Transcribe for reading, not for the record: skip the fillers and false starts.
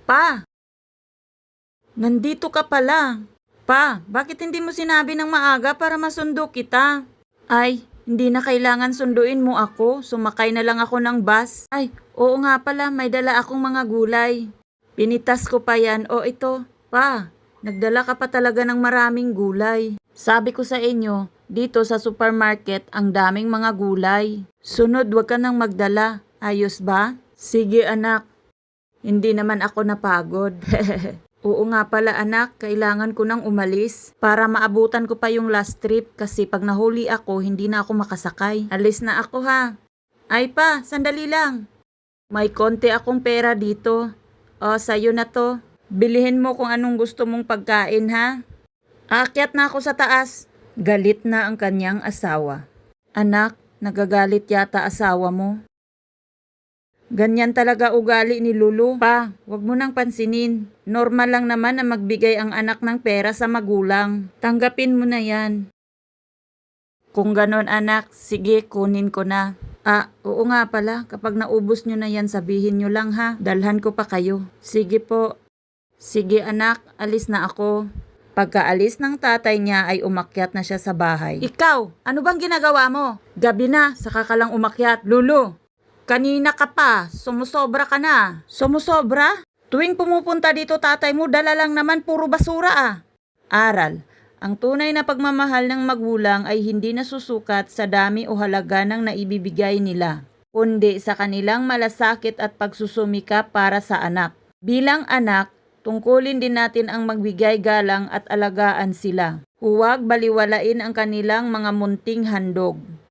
Pa, nandito ka pala. Pa, bakit hindi mo sinabi ng maaga para masundo kita? Ay, hindi na kailangan sunduin mo ako. Sumakay na lang ako ng bus. Ay, oo nga pala, may dala akong mga gulay. Pinitas ko pa yan. O ito, pa, nagdala ka pa talaga ng maraming gulay. Sabi ko sa inyo, dito sa supermarket, ang daming mga gulay. Sunod, wag ka nang magdala. Ayos ba? Sige anak. Hindi naman ako napagod. Oo nga pala anak, kailangan ko nang umalis para maabutan ko pa yung last trip kasi pag nahuli ako, hindi na ako makasakay. Alis na ako ha. Ay pa, sandali lang. May konti akong pera dito. O, sa'yo na to. Bilihin mo kung anong gusto mong pagkain ha. Aakyat na ako sa taas. Galit na ang kanyang asawa. Anak, nagagalit yata asawa mo. Ganyan talaga ugali ni Lulu. Pa, wag mo nang pansinin. Normal lang naman na magbigay ang anak ng pera sa magulang. Tanggapin mo na yan. Kung ganon anak, sige kunin ko na. Oo nga pala, kapag naubos nyo na yan sabihin nyo lang ha. Dalhan ko pa kayo. Sige po. Sige anak, alis na ako. Pagkaalis ng tatay niya ay umakyat na siya sa bahay. Ikaw, ano bang ginagawa mo? Gabi na, saka ka lang umakyat. Lulu! Kanina ka pa, sumusobra ka na. Sumusobra? Tuwing pumupunta dito tatay mo, dala lang naman puro basura ah. Aral, ang tunay na pagmamahal ng magulang ay hindi nasusukat sa dami o halaga ng naibibigay nila, kundi sa kanilang malasakit at pagsusumikap para sa anak. Bilang anak, tungkulin din natin ang magbigay galang at alagaan sila. Huwag baliwalain ang kanilang mga munting handog.